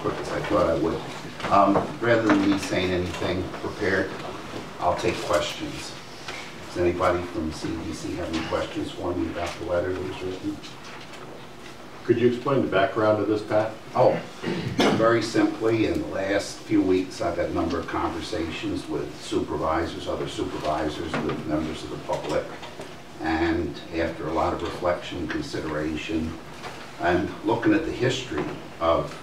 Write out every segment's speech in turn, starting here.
quick as I thought I would. Rather than me saying anything prepared, I'll take questions. Does anybody from CEDC have any questions for me about the letter that was written? Could you explain the background of this, Pat? Oh, very simply, in the last few weeks, I've had a number of conversations with supervisors, other supervisors, with members of the public. And after a lot of reflection and consideration, and looking at the history of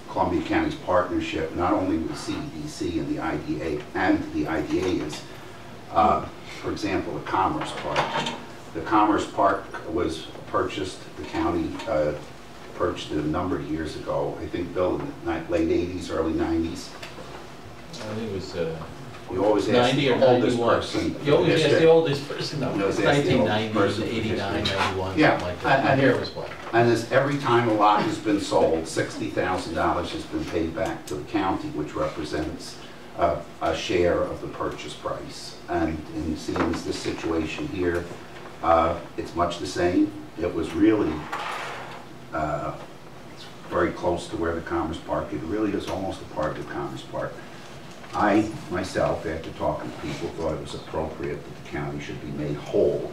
Columbia County's partnership, not only with CEDC and the IDA is, for example, the Commerce Park. The Commerce Park was purchased, the county purchased it a number of years ago. I think, Bill, in the late 80s, early 90s. I think it was you always ask 90 the or oldest 91. person. You always ask the oldest person. No, it's 1990, 89, 91, yeah, something like that. And here was what? And as every time a lot has been sold, $60,000 has been paid back to the county, which represents a share of the purchase price. And in seeing this situation here, it's much the same. It was really very close to where the Commerce Park, it really is almost a part of the Commerce Park. I, myself, after talking to people, thought it was appropriate that the county should be made whole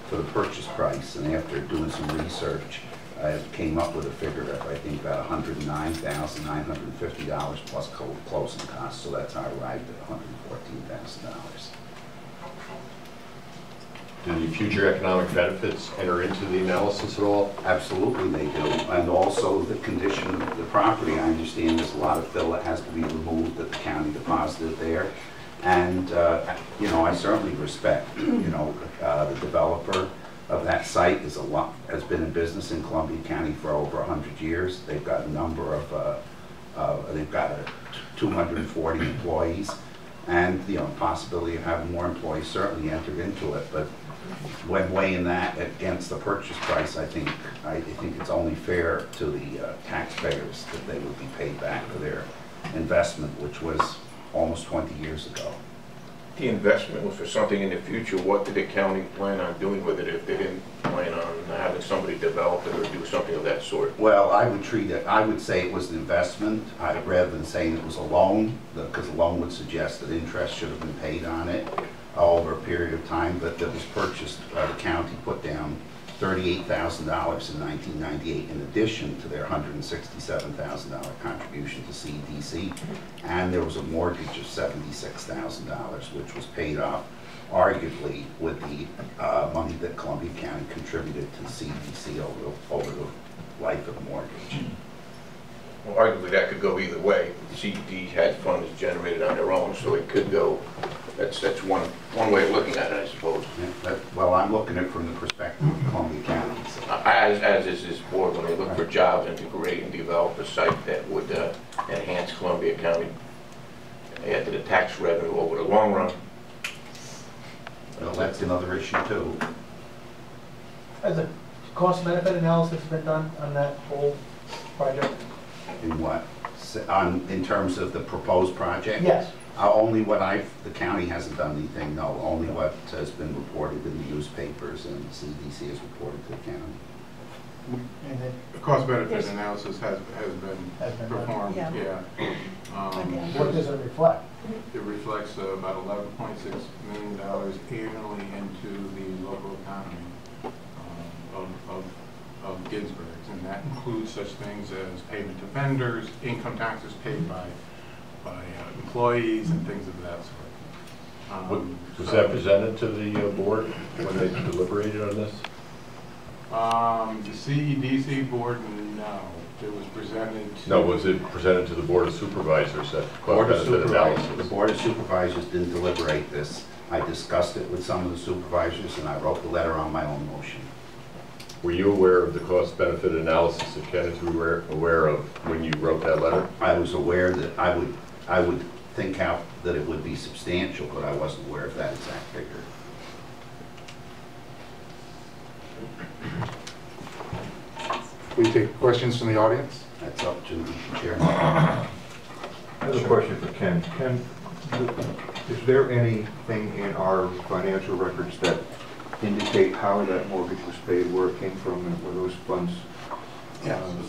for the purchase price. And after doing some research, I came up with a figure of, I think, about $109,950 plus closing costs. So that's how I arrived at $114,000. Do the future economic benefits enter into the analysis at all? Absolutely they do. And also the condition of the property. I understand there's a lot of fill that has to be removed that the county deposited there. And, you know, I certainly respect, you know, the developer of that site has been in business in Columbia County for over 100 years. They've got a number of, they've got 240 employees. And, you know, the possibility of having more employees certainly entered into it. But when weighing that against the purchase price, I think it's only fair to the taxpayers that they would be paid back for their investment, which was almost 20 years ago. The investment was for something in the future. What did the county plan on doing with it if they didn't plan on having somebody develop it or do something of that sort? Well, I would treat it, I would say it was an investment rather than saying it was a loan, because a loan would suggest that interest should have been paid on it over a period of time, but that was purchased, the county put down $38,000 in 1998 in addition to their $167,000 contribution to CEDC, and there was a mortgage of $76,000, which was paid off arguably with the money that Columbia County contributed to CEDC over the life of the mortgage. Well, arguably that could go either way. The CED had funds generated on their own, so it could go. That's one way of looking at it, I suppose. Yeah, well, I'm looking at it from the perspective of Columbia County. So. As is this board, when they look for jobs and to create and develop a site that would enhance Columbia County, add to the tax revenue over the long run. Well, that's another issue too. Has a cost-benefit analysis been done on that whole project? In what? In terms of the proposed project? Yes. Only what the county hasn't done anything, no. Only what has been reported in the newspapers and CEDC has reported to the county. And then The cost-benefit analysis has been performed, Yeah. what does it reflect? It reflects about $11.6 million annually into the local economy of Ginsberg's, and that includes such things as payment to vendors, income taxes paid by employees, and things of that sort. Was that presented to the board when they deliberated on this? The CEDC board, no. It was presented to... No, was it presented to the Board of Supervisors, that cost-benefit analysis? The Board of Supervisors didn't deliberate this. I discussed it with some of the supervisors and I wrote the letter on my own motion. Were you aware of the cost-benefit analysis that Kenneth was aware of when you wrote that letter? I was aware that I would think out that it would be substantial, but I wasn't aware of that exact figure. We take questions from the audience. That's up to the chairman. I have a question for Ken. Ken, is there anything in our financial records that indicate how that mortgage was paid, where it came from, and were those funds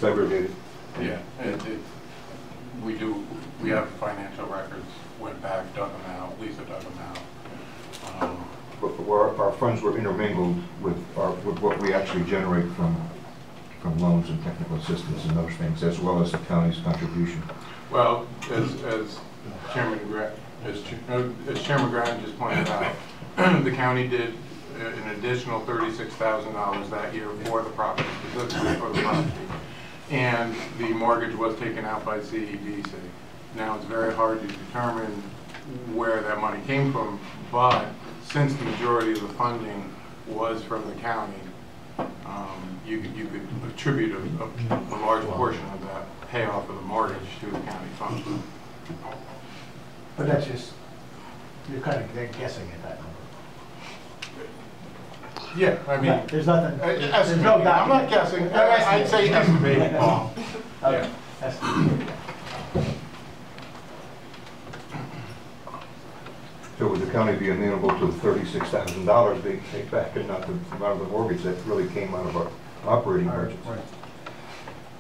segregated? Yeah, we have financial records, went back, dug them out, Lisa dug them out. But where our funds were intermingled with what we actually generate from loans and technical assistance and those things, as well as the county's contribution. Well, as Chairman Grant just pointed out, the county did an additional $36,000 that year for the property, specifically for the property. And the mortgage was taken out by CEDC. Now it's very hard to determine where that money came from, but since the majority of the funding was from the county, you could attribute a large portion of that payoff of the mortgage to the county funds. But that's just, you're kind of guessing at that number. Yeah, I mean, There's nothing, there's no estimating. I'm not guessing. I'd say estimating, Paul. Yeah. Estimating. So would the county be amenable to the $36,000 they take back and not the amount of the mortgage that really came out of our operating budget?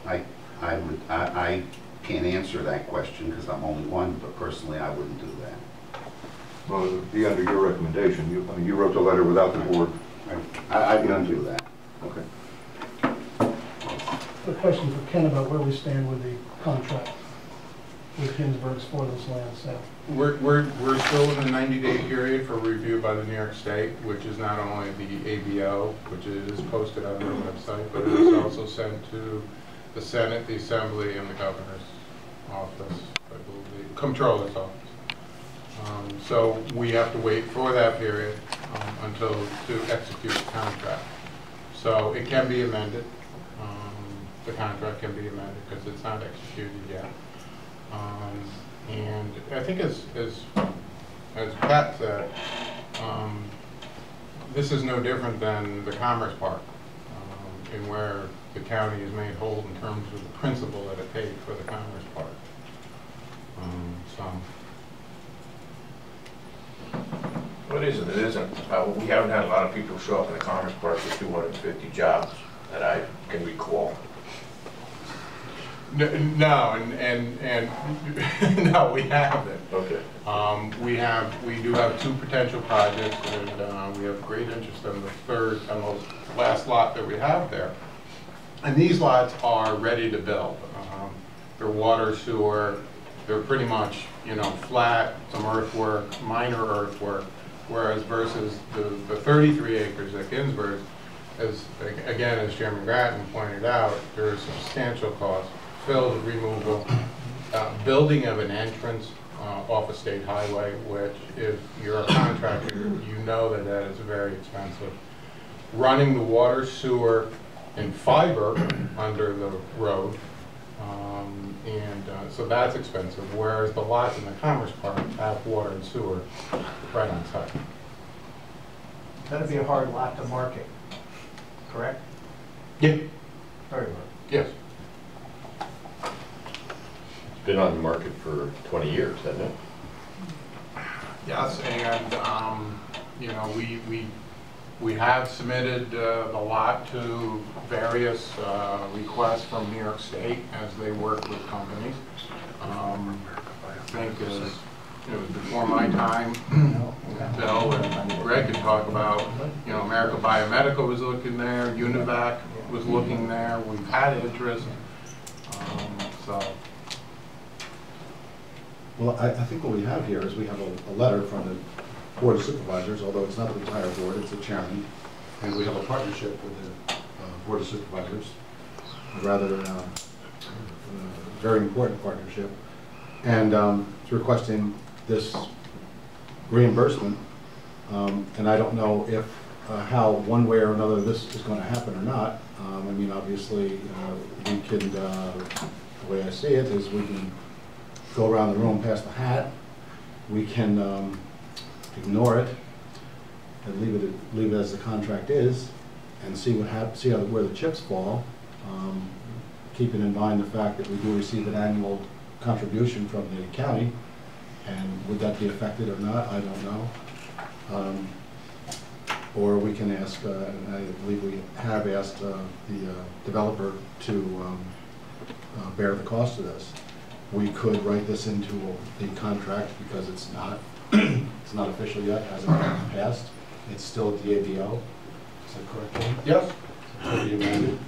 I can't answer that question because I'm only one, but personally I wouldn't do that. Well, it would be under your recommendation. You wrote the letter without the board. I wouldn't do that. Okay. A question for Ken about where we stand with the contract with Ginsberg's for this land sale. We're still in the 90-day period for review by the New York State, which is not only the ABO, which is posted on their website, but it is also sent to the Senate, the Assembly, and the Governor's office, I believe, the Comptroller's office. So we have to wait for that period until to execute the contract. So it can be amended. The contract can be amended because it's not executed yet. And I think as Pat said, this is no different than the Commerce Park, in where the county is made whole in terms of the principal that it paid for the Commerce Park. What is it? It isn't. We haven't had a lot of people show up in the Commerce Park for 250 jobs that I can recall. No, and no, we haven't. Okay. We do have two potential projects, and we have great interest in the third and the last lot that we have there. And these lots are ready to build. They're water, sewer. They're pretty much, flat, some earthwork, minor earthwork. Whereas versus the 33 acres at Ginsberg, as Chairman Grattan pointed out, there is substantial cost. Fill, removal, building of an entrance off a state highway, which if you're a contractor, you know that is very expensive. Running the water, sewer, and fiber under the road, so that's expensive, whereas the lots in the Commerce Park have water and sewer right on site. That'd be a hard lot to market, correct? Yeah. Very hard. Yes. It's been on the market for 20 years, hasn't it? Yes, and we have submitted the lot to various requests from New York State as they work with companies. I think it was before my time. Bill and Greg could talk about, America Biomedical was looking there, Univac was looking there. We've had interest. Well, I think what we have here is we have a letter from the Board of Supervisors, although it's not the entire board, it's the chairman, and we have a partnership with the Board of Supervisors, a rather very important partnership, and it's requesting this reimbursement, and I don't know if how one way or another this is going to happen or not. I mean, obviously, we can, the way I see it is we can go around the room, pass the hat, we can ignore it and leave it as the contract is, and see what happens, see where the chips fall, keeping in mind the fact that we do receive an annual contribution from the county, and would that be affected or not, I don't know. Or we can ask, and I believe we have asked the developer to bear the cost of this. We could write this into the contract because it's not, it's not official yet, hasn't been passed. It's still at the ABO. Is that correct, Jim? Yes. So it could be amended.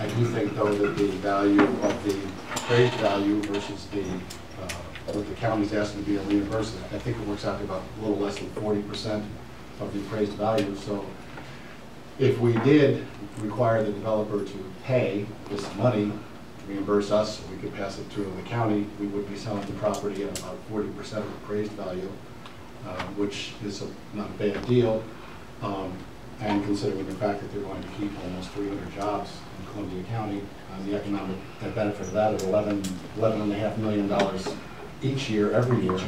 I do think, though, that the value of the appraised value versus the, what the county's asking to be a reimbursement, I think it works out to about a little less than 40% of the appraised value. So if we did require the developer to pay this money, reimburse us, so we could pass it through the county, we would be selling the property at about 40% of appraised value, which is not a bad deal. And considering the fact that they're going to keep almost 300 jobs in Columbia County, the economic benefit of that of $11.5 million each year, every year,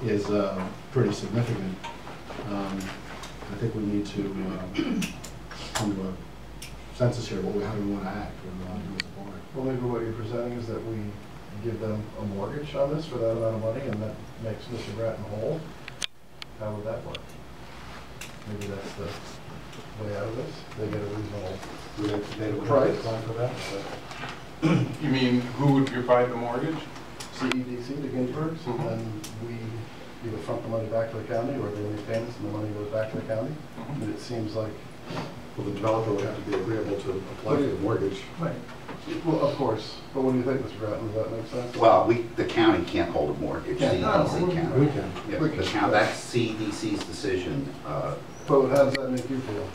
is pretty significant. I think we need to come to a census here, how do we want to act, what do we want to do as a board. Well, maybe what you're presenting is that we give them a mortgage on this for that amount of money, and that makes Mr. Grattan whole. How would that work? Maybe that's the way out of this. They get a reasonable price for that. You mean who would provide the mortgage? CEDC to Ginsberg's, and then we either front the money back to the county, or they make payments and the money goes back to the county. And it seems like, Well, the developer would have to be agreeable to apply for the mortgage. right. Well, of course. But what do you think, Mr. Grattan? Does that make sense? Well, the county can't hold a mortgage, Yeah, CEDC can. We can. Yeah, the county, that's CEDC's decision. But how does that make you feel?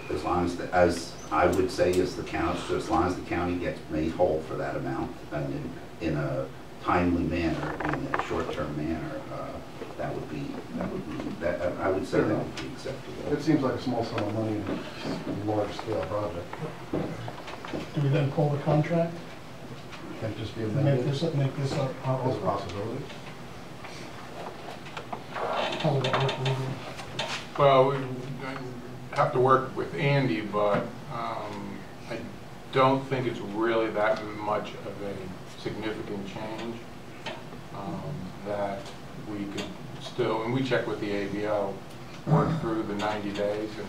As long as I would say, as the county, so as long as the county gets made whole for that amount, and in a timely manner, in a short-term manner, I would say that would be acceptable. It seems like a small sum of money in a large-scale project. Do we then pull the contract? Can just be Make amended this as a possibility. How would that work legally? Well, we have to work with Andy, but I don't think it's really that much of a significant change that we could still, and we check with the ABO, work through the 90 days and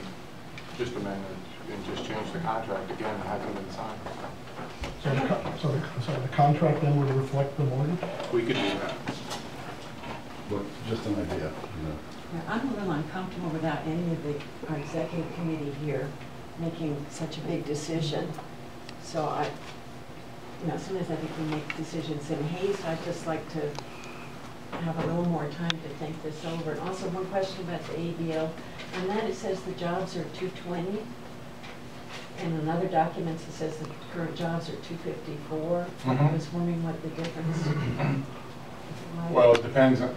just amend it and just change the contract again. It hasn't been signed. So the contract then would reflect the mortgage? We could do that. But just an idea. Yeah, I'm a little uncomfortable without any of our executive committee here making such a big decision. So sometimes I think we make decisions in haste. I'd just like to have a little more time to think this over. And also one question about the ABL, and that it says the jobs are 220, and in other documents it says the current jobs are 254. I was wondering what the difference is. Well, it depends on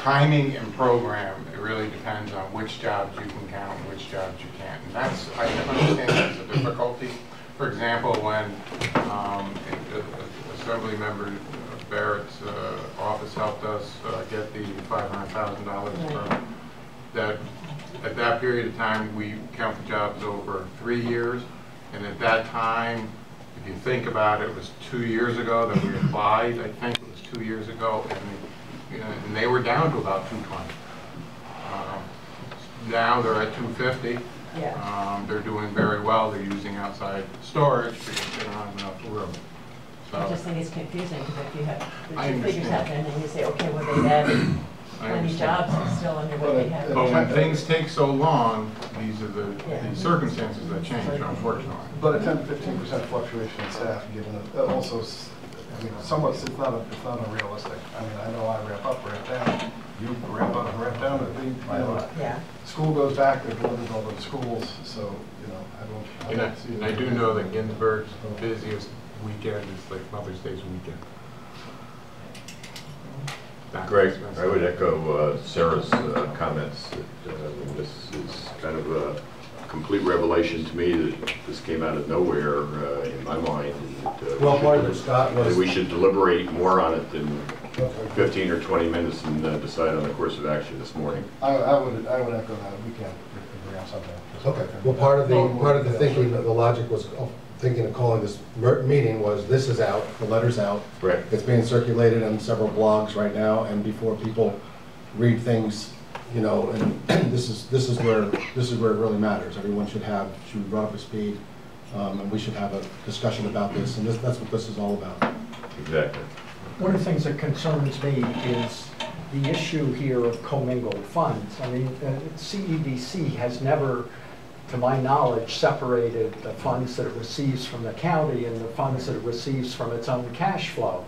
timing and program. It really depends on which jobs you can count and which jobs you can't. And that's, I understand that's a difficulty. For example, when Assembly Member Barrett's office helped us get the $500,000 that at that period of time we count the jobs over 3 years, and at that time, if you think about it, it was 2 years ago that we applied. I think it was 2 years ago, and they were down to about 220. Now they're at 250. Yeah. They're doing very well. They're using outside storage because they don't have enough room. So I just think it's confusing because if you have the I two figures understand. happen and you say, okay, well, they've added 20 jobs, it's still under what they have. But when things take so long, these are the Yeah. circumstances that change, unfortunately. But a 10 to 15% fluctuation in staff, given that also, somewhat, it's not unrealistic. I mean, I know I ramp up, ramp down, you ramp up and ramp down. Yeah. School goes back, they're delivering all the schools, so, I don't see. And I do know that Ginsberg's busiest weekend is like Mother's Day's weekend. Greg, I would echo Sarah's comments that this is kind of a complete revelation to me that this came out of nowhere in my mind. And Well, part of it, Scott, was... we should deliberate more on it than 15 or 20 minutes and decide on the course of action this morning. I would echo that. We can't agree on something. Okay. Well, part of the thinking, the logic was thinking of calling this meeting was this is out, the letter's out. Right. It's being circulated on several blogs right now, and before people read things, and this is where it really matters. Everyone should be brought up to speed and we should have a discussion about this, and that's what this is all about. Exactly. One of the things that concerns me is the issue here of commingled funds. I mean, CEDC has never, to my knowledge, separated the funds that it receives from the county and the funds that it receives from its own cash flow.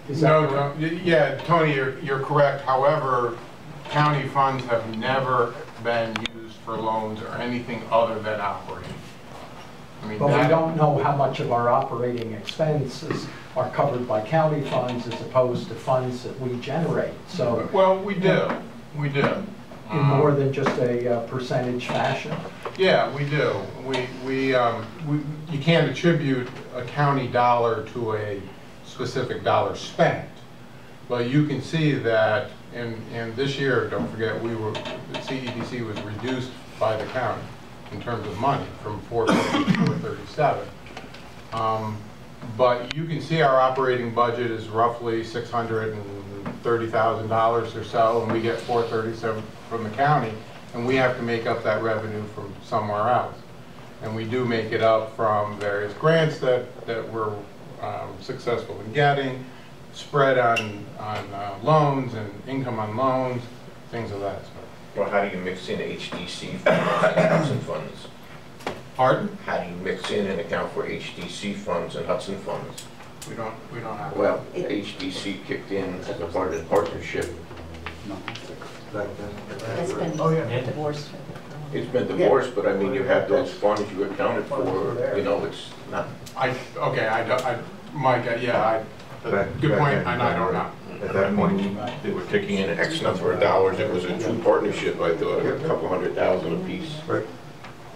Is that correct? No, yeah, Tony, you're correct. However, county funds have never been used for loans or anything other than operating. I mean, but we don't know how much of our operating expenses are covered by county funds as opposed to funds that we generate. So, well, we do. We do. In more than just a percentage fashion? Yeah, we do. You can't attribute a county dollar to a specific dollar spent. But you can see that in this year, don't forget, the CEDC was reduced by the county in terms of money from 450 to 437. But you can see our operating budget is roughly $630,000 or so, and we get 437 from the county, and we have to make up that revenue from somewhere else. And we do make it up from various grants that we're successful in getting, spread on loans and income on loans, things of that sort. Well, how do you mix in HDC funds and Hudson funds? Pardon? How do you mix in and account for HDC funds and Hudson funds? We don't have. Well, HDC kicked in as a part of the partnership. It's been divorced. It's been divorced, but I mean, you have those funds you accounted for, you know, it's not. Mike, yeah, good point, and I don't know. At that point, They were kicking in X number of dollars. It was a true partnership, I thought, a couple $100,000 apiece. right.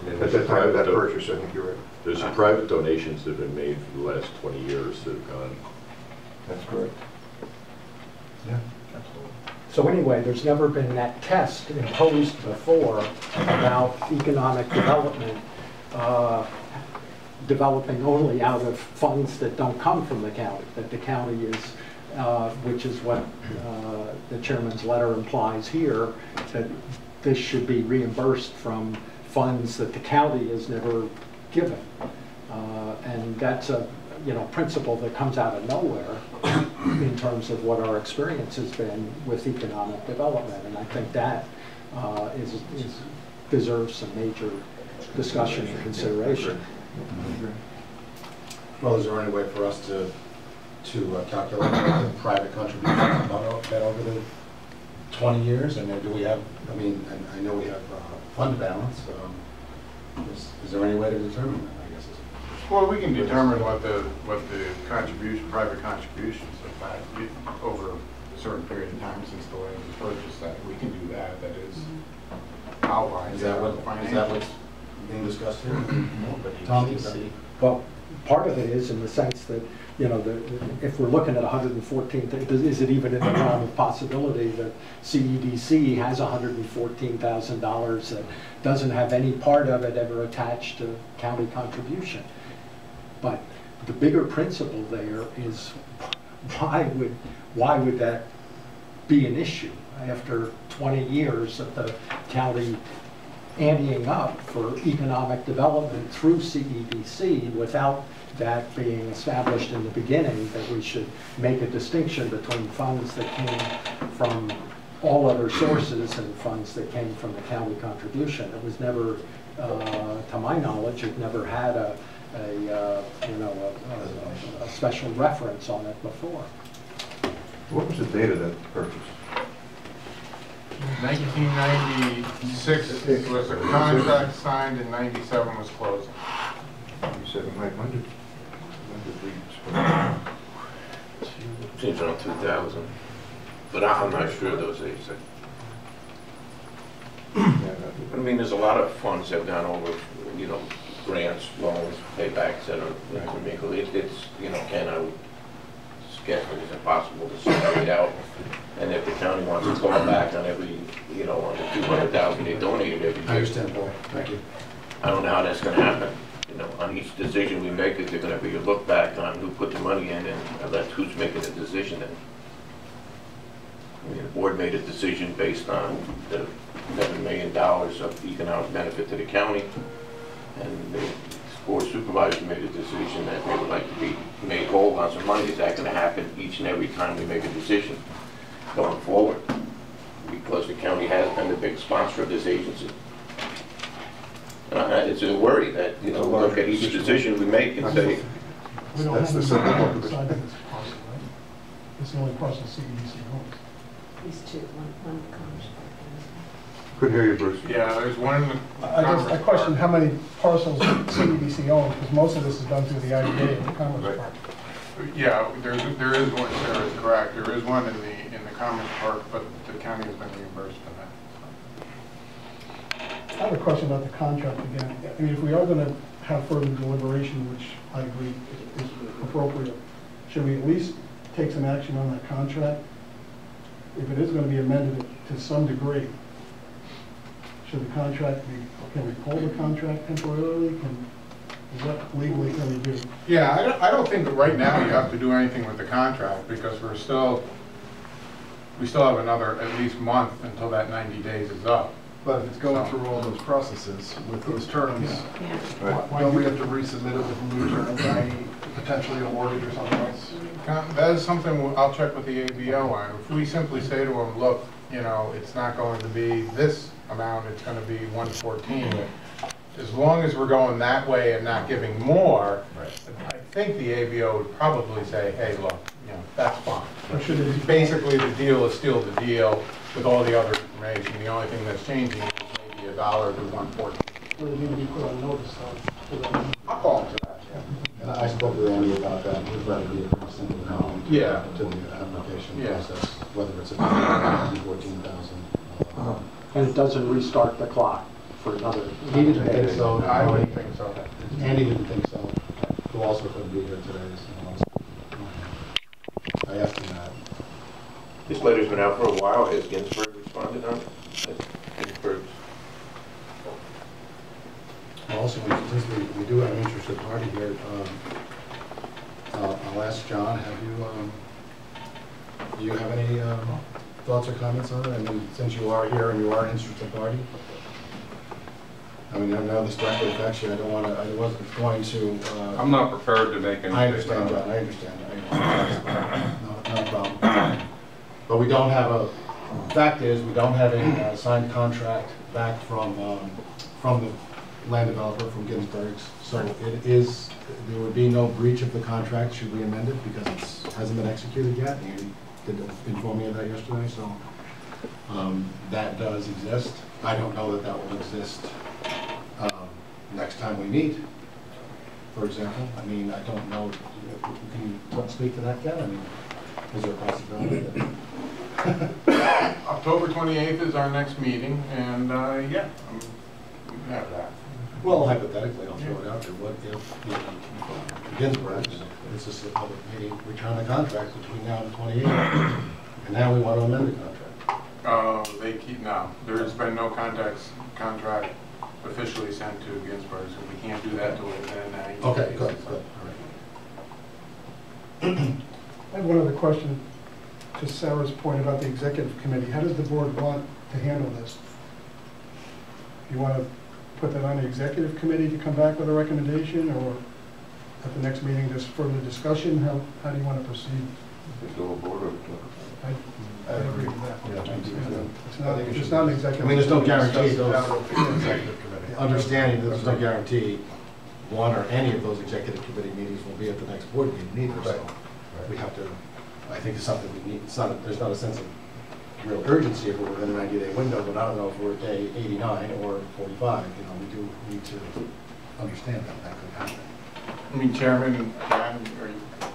At that time of that purchase, I think you're right. There's some private donations that have been made for the last 20 years that have gone. That's correct. Yeah. So anyway, there's never been that test imposed before about economic development, developing only out of funds that don't come from the county, that the county is, which is what the chairman's letter implies here, that this should be reimbursed from funds that the county has never given. And that's a principle that comes out of nowhere in terms of what our experience has been with economic development. And I think that deserves some major discussion and consideration. Well, is there any way for us to calculate the private contributions over the 20 years? And then do we have, I mean, I know we have fund balance. Is there any way to determine that, I guess? Well, we can determine what the contribution, private contributions, in fact, over a certain period of time since the land was purchased, that we can do that. That is outlined. Is that what's being discussed here? Tommy? Well, part of it is in the sense that, if we're looking at 114, is it even in the realm of possibility that CEDC has $114,000 that doesn't have any part of it ever attached to county contribution? But the bigger principle there is why would that be an issue after 20 years of the county anteing up for economic development through CEDC without that being established in the beginning, that we should make a distinction between funds that came from all other sources and funds that came from the county contribution. It was never, to my knowledge, it never had a special reference on it before. What was the date of that purchase? 1996 was a contract signed, and 97 was closing. 97,500. Seems around 2000, but I'm not sure of those dates. I mean, there's a lot of funds that have gone over, grants, loans, paybacks that are intermingled. It's, Ken, I would guess it's impossible to separate out. And if the county wants to claw back on every, on the 200,000 they donated every year. I understand, Paul. Thank you. I don't know how that's going to happen. On each decision we make, is there going to be a look back on who put the money in, and that's who's making the decision. And I mean, the board made a decision based on the $7 million of economic benefit to the county, and board of supervisors made a decision that they would like to be made whole on some money. Is that going to happen each and every time we make a decision going forward? Because the county has been the big sponsor of this agency. It's a worry that, you know, look at each decision we make and say, We don't That's have the any simple deciding this parcel, right? It's the only parcel CEDC owns. These two, one Commerce Couldn't hear you, Bruce. Yeah, there's one in the I question how many parcels CEDC owns, because most of this is done through the IDA and the Commerce Park. Yeah, there is one, Sarah is correct, there is one in the Commerce Park, but the county has been reimbursed for that. I have a question about the contract again. I mean, if we are going to have further deliberation, which I agree is appropriate, should we at least take some action on that contract? If it is going to be amended to some degree, should the contract be, can we pull the contract temporarily? What legally can we do? Yeah, I don't think that right now you have to do anything with the contract, because we still have another at least month until that 90 days is up. But if it's going through all those processes with those terms, Yeah. don't we have to resubmit it with new terms, i.e. potentially a mortgage or something else? That is something I'll check with the ABO on. If we simply say to them, look, you know, it's not going to be this amount, it's going to be 114. As long as we're going that way and not giving more, I think the ABO would probably say, hey, look, you know, that's fine. Basically, the deal is still the deal with all the other information. The only thing that's changing is maybe $1 to 114. Or they need to be put on notice to them? I'll call them to that, yeah. And I spoke with Andy about that, it would rather be a pretty simple comment to the application process, whether it's a 14,000. And it doesn't restart the clock for another. He didn't think so. I wouldn't think so. Andy didn't think so, who also couldn't be here today, so I asked him that. this letter's been out for a while. Has Ginsberg responded on it? Ginsberg's. Also, since we do have an interested party here, I'll ask John, do you have any thoughts or comments on it? I mean, since you are here and you are an interested party? I mean, I know this directly affects you, I wasn't going to... I'm not prepared to make any... I understand, John, I understand. Not a problem. But we don't have a, the fact is, we don't have a signed contract back from the land developer, from Ginsberg's. So there would be no breach of the contract should we amend it, because it hasn't been executed yet. Andy did inform me of that yesterday, so that does exist. I don't know that that will exist next time we meet, for example. I mean, I don't know, can you speak to that, Ken? I mean, is there a possibility that... October 28th is our next meeting, and yeah, we can have that. Well, hypothetically, I'll throw it out there. What if Ginsberg, this is a public meeting, return the contract between now and the 28th, and now we want to amend the contract? They keep, no, there's been no contract officially sent to Ginsberg, so we can't do that till within 90 days. Okay, good, So. good, all right. I have one other question to Sarah's point about the executive committee. How does the board want to handle this? Do you want to put that on the executive committee to come back with a recommendation, or at the next meeting, just further discussion? How do you want to proceed? I agree with that. Yeah, It's not an executive. I mean, there's no guarantee, Executive committee. understanding that there's no guarantee one or any of those executive committee meetings will be at the next board meeting either, so we have to, I think it's something we need, there's not a sense of real urgency if we're within a 90-day window, but I don't know if we're at day 89 or 45, you know, we do need to understand that could happen. I mean, Chairman, Ken, are you,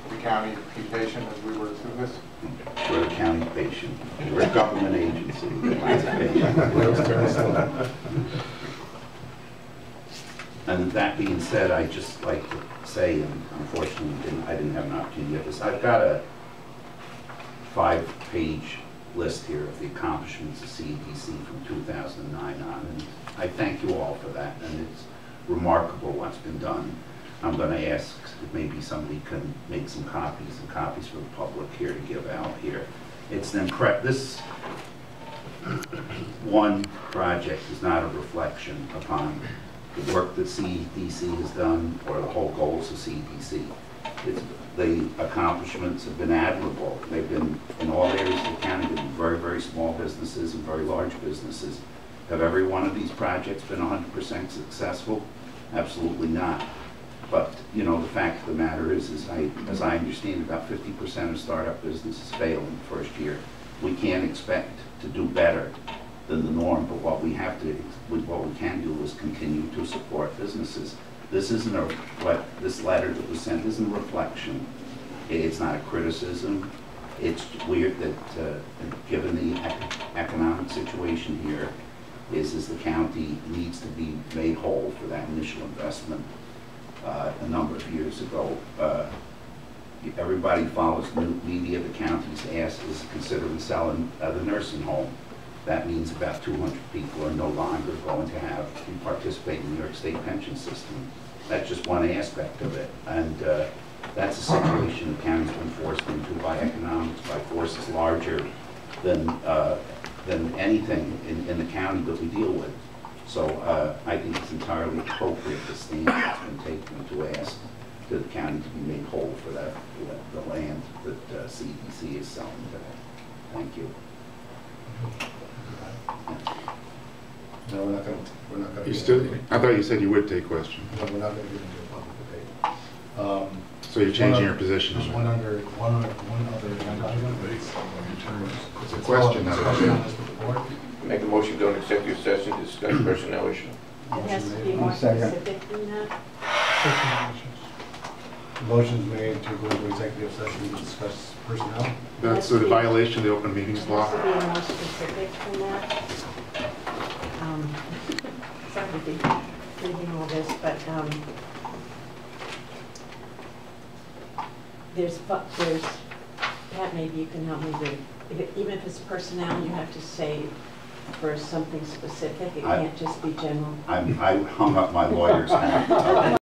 the county, be patient as we work through this? We're a county patient. We're a government agency. Lots of patience. And that being said, I'd just like to say, and unfortunately I didn't have an opportunity yet, this, I've got a 5-page list here of the accomplishments of CEDC from 2009 on, and I thank you all for that, and it's remarkable what's been done. I'm going to ask if maybe somebody can make some copies and copies for the public here to give out here. It's an this one project is not a reflection upon the work that CEDC has done or the whole goals of CEDC. The accomplishments have been admirable. They've been, in all areas of the county, they've been very, very small businesses and very large businesses. Have every one of these projects been 100% successful? Absolutely not. But, you know, the fact of the matter is as I understand, about 50% of startup businesses fail in the first year. We can't expect to do better than the norm, but what we can do is continue to support businesses. This isn't this letter that was sent isn't a reflection. It's not a criticism. It's weird that given the economic situation here, is the county needs to be made whole for that initial investment a number of years ago. Everybody follows the media. The county's asked is considering selling the nursing home. That means about 200 people are no longer going to participate in the New York State pension system. That's just one aspect of it. And that's a situation the county's been forced into by economics, by forces larger than anything in the county that we deal with. So I think it's entirely appropriate the stand that's been taken to ask the county to be made whole for the land that CEDC is selling today. Thank you. No, we're not going to. You still, I thought you said you would take questions. No, we're not going to get into a public debate. So you're changing your position? There's one other agenda item. It's a question, not a discussion on debate. this with the board. Make a motion to go into executive session to discuss personnel issue. It has to be more specific than that. Motion's made to go into executive session to discuss personnel. That's a violation of the open meetings law. It has to be more specific than that. Sorry to be reading all this, but there's, Pat, maybe you can help me with, even if it's personnel, you have to say for something specific. It can't just be general. I hung up my lawyer's hat.